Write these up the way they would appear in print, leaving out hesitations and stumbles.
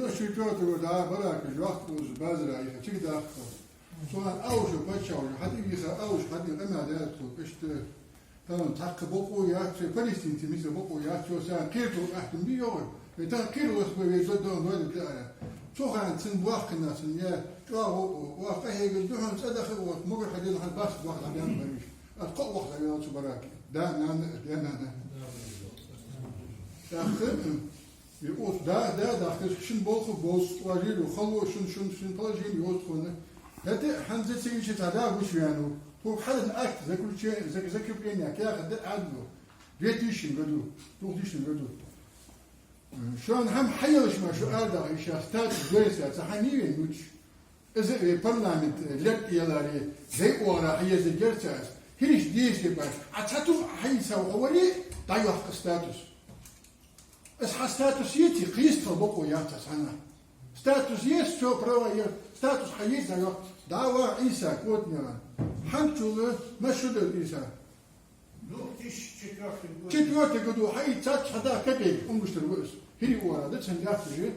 شو توتر ودا براك الوقت بازرا يخشي داخل سواء أوش وبتشاوش حد يخا أوش حد يقمع داخل إشت تمام تحقق بقويات في فلسطين تميز بقويات شو سان كيرتو أحكم بيور تان كيرو اسمه يزودون ولا بتاعه شو كان سن واقع الناس يا شو واقع هي يقولون صدق ومر حدين حد باس واحد عم يعمل القوة واحد يا شو براك ده أنا داخل يقول ده داخل شن بوخ بوس واجيل وخلو شن طاجين يقول خونه هذا حنزل سيجي شيء هذا وش يعني هو حد الأكت زي كل شيء زي كبرينيا كيا خد عدله بيتيشن بدو توتيشن بدو شلون هم حيلش ما شو هذا إيش استاد جلسة صحنيين وش إذا البرلمان لك يلاري زي ورا هي زي جلسة هيش ديش يبقى عتاتو حيسا وحولي ضيع ستاتوس اسحا ستاتوس يتي قيس طبقو ياتس أنا ستاتوس يس شو بروا ستاتوس حيزا يو دعوة عيسى كوت نيران حنتشوله مشهود عيسى تشتوت يقولوا حي تاتش هذا كبير أمشتر ويس هي ورا ده سنجافتي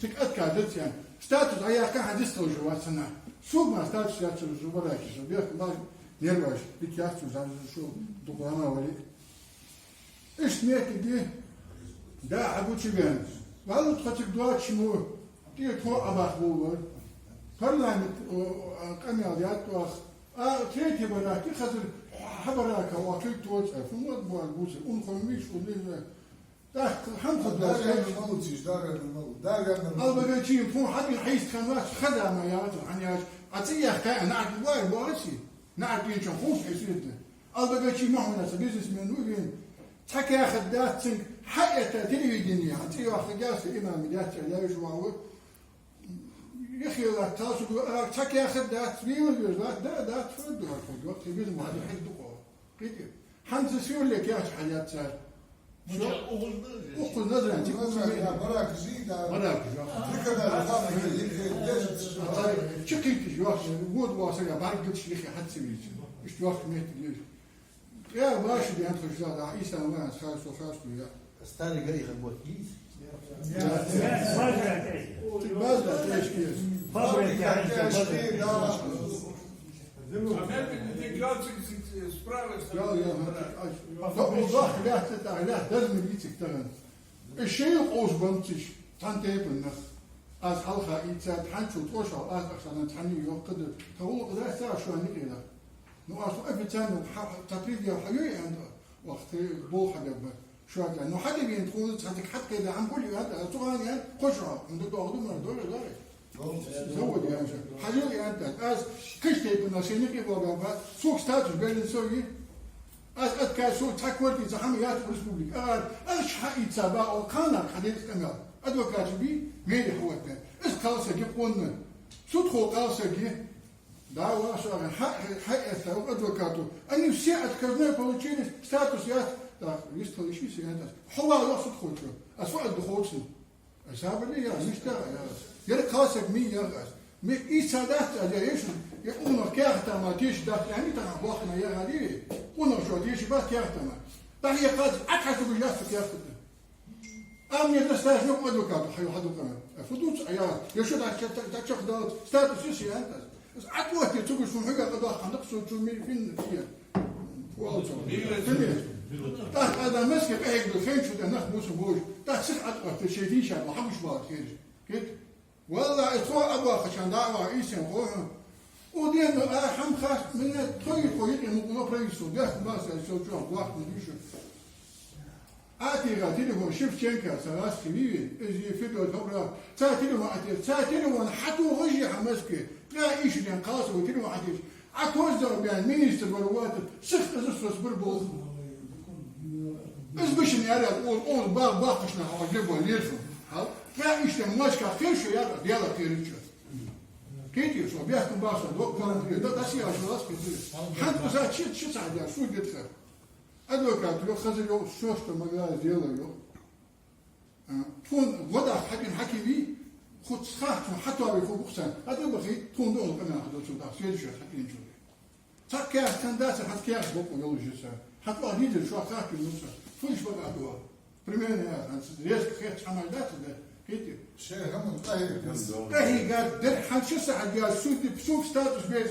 تكأكد ده يعني ستاتوس عيا كان حدث توجوات سنة شو ما ستاتوس ياتش الزبراء كيسو بيخ ما نيرواش بيكياتو زعل شو دقوانا ولي إيش نيك دي ده عبوتش بيان والو تخطيك دوات شمو دي تو أباخ بول برلمان قنيادات واخ تريتي براكي خاطر حبراك واكل توت فمود بوالبوس خميش وليه ده حمد داغر الموتيش داغر البقى شيء فون حد يحيس خنواش خدمة يا رجل عنياش عطيه حكاية نعرف وايد وارسي نعرف ين شخوص حيصيرته البقى شيء ما هو ناس بيزنس من وين تحكي ياخذ دات سنك حقيقة تلفزيونية عطيه واخذ جالس إمام مدات لا يجوعه يا أخي لا تاسو تحكي ياخذ دات بيقول دات فرد وقت بيزنس واحد يحد دقوا كده حنز سيقول لك يا حاجات صار أقول نظرة أنت براك زيدة براك شقيت جواش بود واصل يا بعد قلت شيخي حد سويت مش جواش ميت ليش يا باشا دي أنت خشلا عيسى ما خالص وخالص يا استاني قريب البوتيس ماذا تعيش كيس والله لا لازم يجيك تغن الشيء قوس بنتش تنتهي بالنخ از حلقة إيتاد حنشو توشا از أخشان تحني يوقد تقول قدرة ساعة شو هني كده نو أصلا أبتان تقريبا يا حيوي عند وقت بول حاجة شو هذا إنه حد بين تقول تحتك حتى إذا عم بقول هذا طبعا يعني خشرة من دول أخذوا من دول زود يعني حاجة أنت از كشتي بالنسيني كيف وقابل سوق ستاتوس بين سوي از أذكر سوق تكورتي زحميات الريسبوبليك أش حقي تسابع أو كان حديث كمال أدوكات بي ميري حوته إس قاسة يقولنا سوق قاسة جي دعوة شغل حق أثر أدوكاتو أني ساعة كذا بوليتشيني ستاتوس يات دا يستوي شيء سيادة حوا لا صدق خوته أسوأ الدخولسن أسابر لي يا مشتاق يا قاسة مي يا غاز مي إيسادات أجايش يقولون كارتا ما تيش دات يعني ترى واحنا يا هذه قلنا شو تيش بس كارتا ما ترى قاز أكثر بجاس كارتا أم يدرس يوم أدوكاتو حيو حدو كمان فدوس أيام يشوف تشوف دات ستاتوس يسي أنت بس أتوقع تقول شو حاجة قداح عندك شو تسمي فين فيها والله تحت هذا مسك بهيك بالخير شو ده نخبص بوش تحت سحة وقت الشيء شاب وحبش بعض خير كده والله إطلاع أبغى عشان دعوة عيسى وروحه ودين حم خاص من طريق طريق المقولة بريسو ده ما سأسوي واحد من يشوف أتي هو شوف شنكا سلاس كبير إذا يفيدوا الخبرة تاتيله حتى وجه حمسك لا إيش اللي انقاص وتيله عتيش أتوزع بين مينستر والوات سخت أسس بربوز إيش بيش نياري أقول باقشنا عجبوا ليرفو لا إيش المشكلة خير شو يلا خير شو كيتي شو بيحكم باشا ده شيء عشان راس كتير حتى بس شيء صعب يا شو قلت خير أدوكات لو خزر يو شوشت مجال دياله يو تكون وضع حكي بيه خد سخاط حتى أبي فوق بخسان هذا بخي تكون دول قناة هذا شو ده سيد شو حكين شو ده تكاس كان داس حتى كاس بقى يلا جسا حتى أهيد شو خاك النص فيش بقى أدوار بريمير يا ريسك خير عمل داس ده كده شيء هم طيب هي قال در حال شو ساعة قال سوق ستاتوس بيز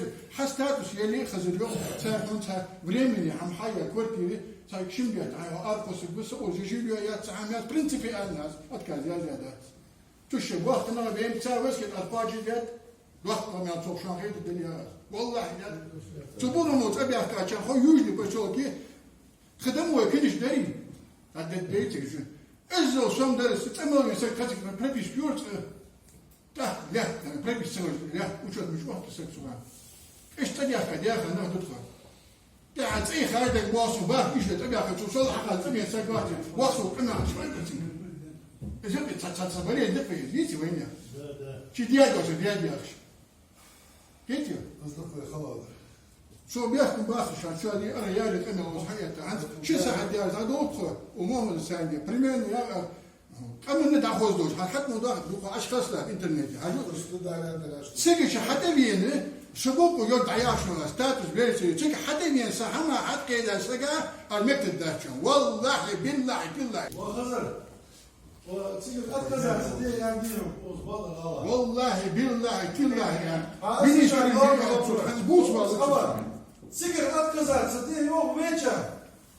ستاتوس يلي خزر اليوم تعرفون بريمني عم حيا كورتي تاي شم قال هاي ارقص بس او جيجيليو يا تعامل برنسبي الناس اتكاز يا زادات تش وقت انا بين تساوس كده ارباجي قال وقت ما تصوب شان غير الدنيا والله قال تبون موت ابي احكي خو يوجلي بشوكي خدموا كلش داري هذا ديتك إذا سام درس تعمل يسوي كاتك من بريبيش بيورت لا بريبيش سوي لا وشو مش واحد يسوي سؤال إيش تبي أخذ يا أخي أنا تدخل قاعد أي خالد واصل باه إيش تبي أخذ توصل حقل تبي يسوي واحد واصل أنا شو أنت تسوي إذا بتصبري دفع يجي وين يا شو ديادو شو ديادو يا أخي كيتيو أصدق خلاص شو بيحكم باخر شو هذه أنا يا ريت أنا وصحيته عند شو ساعة ديال هذا أوتخ ومهم الثانية بريمين يا أما ندع خوز دوش حتى نضاع دوق أشخاص لا إنترنت سيجي حتى بينه شبوك ويرد عياشنا ستاتوس بيرسي سيجي حتى بين سحما حتى إذا سجى المكتب داشون والله بالله وخزر وتيجي أتكلم سدي يعني وزبط الغلا والله بالله كله يعني بيني شو حنبوس والله سيجي أتكلم سدي يوم وينشا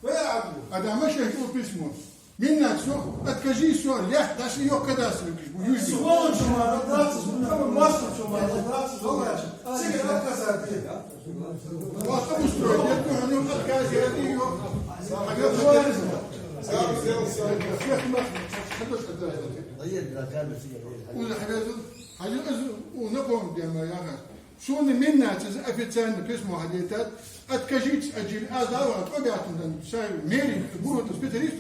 ويلعبوا هذا مش يحكوا باسمه من نفسه أتكجي سؤال لا داش يو كذا سلكش بيجي سؤال شو ما دراسة كم ماستر شو ما دراسة والله سيجي أتكلم سدي وأخذ استرويد يكون هنيو أتكاز يدي يو طيب لا كان ولا حاجة ونقوم بما ياخذ شون منا أفتان باسمه حديثات أتكجيت أجيل أزاوات وقعتم شاي ميري بورو تسبيتريست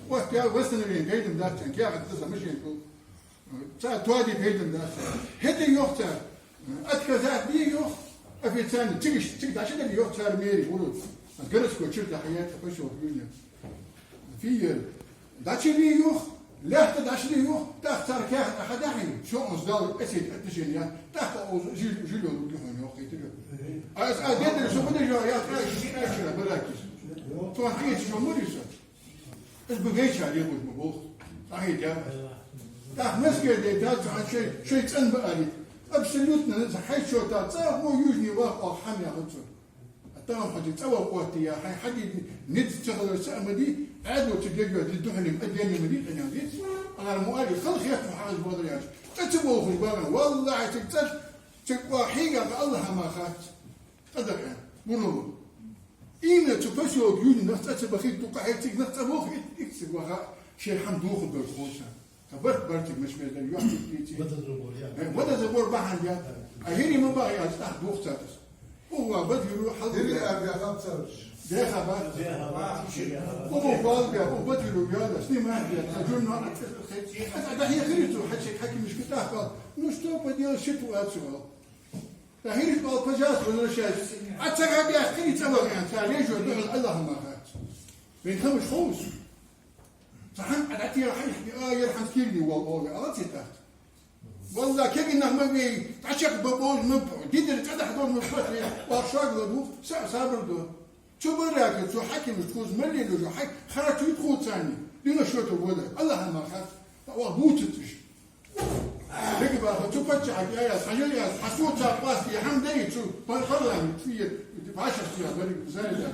وقتها وستنرين قيدم داتشان كي أخذ تسا مش ينكو ساعة توادي قيدم داتشان هدي يوختا أتكزات دي يوخ أفتان تيجي عشان اللي يوختا ميري بورو قرسكو شرطة حياتي فشو بيونا في داتشي لي يوخ لا تدعش لي يوخ تختار كاحد أحد أحد شو أصدار أسيد أتشينيا تحت جيلو لهم يوخ يتلو أديت شو بدي جوا يا أشرا براكيس طبعا حيت شو مريسة البقيتش عليه مبوخ صحيح يا تحت مسكة دي تاج عن شيء تن بقالي أبسلوتنا نزح حيت شو تاج هو يوجني واقع حمي أخذته التمام حدي تسوى قوتي يا حدي ند تشغل سأمدي عادوا تجيجوا تدوحني مأديني مدينة أنا ديت أنا المؤلف خل خيط محاج بودرياش تتبوا في البلد والله تكتب تقوى حقيقة الله ما خات قدر يعني منو إينا تبشوا جوني نفس بخيت تقعيتك نفس أبوخ إكسب وها شيء حمد دوخ بالخوشة كبرت برتك مش ميزان يحكي بيتي وده زبور بحن جات أهيني ما بقى أفتح دوخ ساتس هو بدي يروح ديري حضر أبي أخذ ده خبر هو فاضي هو بدي له يلا سني ما هي تجرنا ده هي خيرته حكي مش كتاه نشتوب بدي شتو أتسوى هي الباجات ولا شيء أتسرع بيا خير تسوى يعني تعالج وده الله ما خات بين خمس خوص صحن أتي راح يرحم كيلي والله أتي تحت والله كيف إنه ما بي تعشق بابوز مبع جدر تدح دول مفتري وأشاق ذو صابر ذو شو براك شو حكي مش تخوز ملي له شو حكي خرج يدخل ثاني لينا شو تقوله الله ما خات وابوتش لكن بقى شو بتشع يا سجل يا حسوت باس يا حمدي شو فرلا في 10 سنين بري زين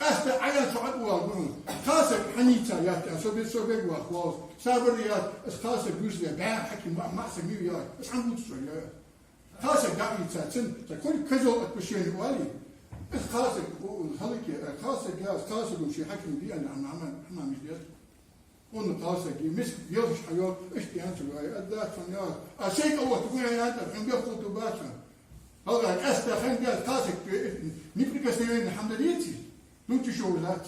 قاست عيال شو عدوا خاصك حنيتا يا سو بيج واخلاص صابر يا خاصك جوز يا حكي ما سميو يا بس عم بوتش يا خاصك قاعد يتسن كل كذو بشين والي خاصك خاصك يا خاصك وشي حكي دي انا عم مش ديت ونقاصك مسك يوش حيوان ايش انت ادات فنيات اشيك اول تقول يا انت عم بياخذ باشا هذا استخن قال خاصك نبقى سنين الحمد لله نوتي شغلات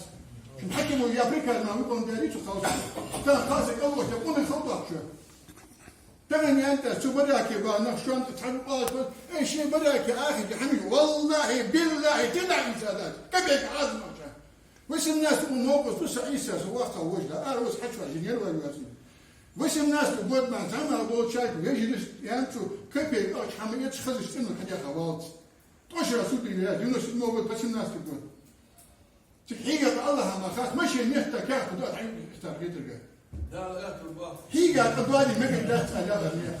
نحكي ويا افريقيا ما نكون داريش خاصك كان خاصك اول تكون الخطه شو تغني انت شو بدك يبقى نخشون تتحرك ايش شيء بدك يا اخي يا حميد والله بالله تدعي سادات كيف عظمك وش الناس موقف بس عيسى سواقه وجهه اروس حشوه جنير ولا ياسين وش الناس تقول ما زعما ابو شايف يجي يعني شو كيف حميد خزش سنه حاجه غلط توش رسول الله يونس موقف بس الناس تقول حقيقه الله ما خاف مشي نهتا كاف بدات عين اختار غير هي قال قدواني ما قدرت أجابها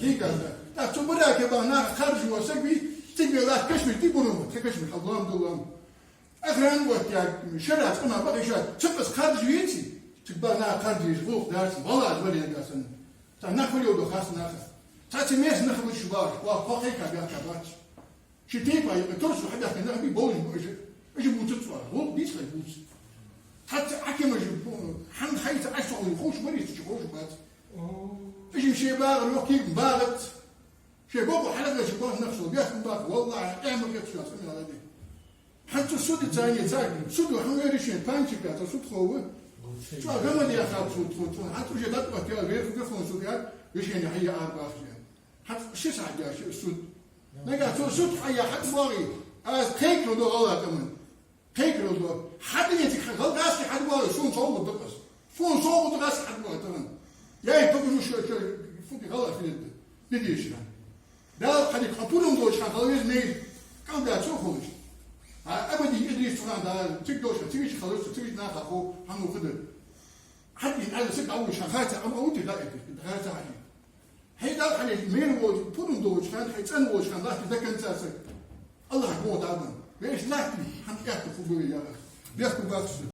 هي قال لا تبرع كبانا خرج وسقي تبي لا كشمي تبونه كشمي اللهم دوام أخران وقت يعني شرعت أنا بقى شات تبص خرج ينسي تبانا خرج يزغوف دارس والله أزولي دارسن تناخذ يودو خاص ناخذ تاتميز ناخذ الشباب وفقيك بيا كبات شتيبا يترسو حدا كنا بي بول ايش بوتصوا هو بيس بوت حتى حكم حن خيت عشوا يخوش مريض تشوفوش بات ايش شي باغ الوكيل باغت شي بابا حلقه شباب نفسه بياخذ باغ والله اعمل يكشف اسمي على دي حتى السود الثاني تاعي سود وحنا ريشين بانشي بتاع سود خوه شو غير ما ياخذ سود حتى جدات وكيل غير في فون سود ريشين هي 4 حتى شو ساعه السود نقا سود حيا حد باغي كيكلو دو غلط كمان كيكلو دو حد يتك غلط راسك حد باغي شو نصوب الدقس فون صوب الدقس حد باغي تمام يا تقولوا شو فوق غلط في بديش ده حد يحطوا دوش كان خلاص ميل كان ده شو خوش ابدي ادري شو هذا تقدوش تيجي خلاص تيجي ناخذ هم وخذ حد ينعل سك اول شخاته ام اوتي لا هذا حاجه هيدا على مين ووج بودن دوج كان حيتسن ووج كان ذاك ذاك انت الله يقوى دابا ليش لا حنقات في بويا بياخذ باكس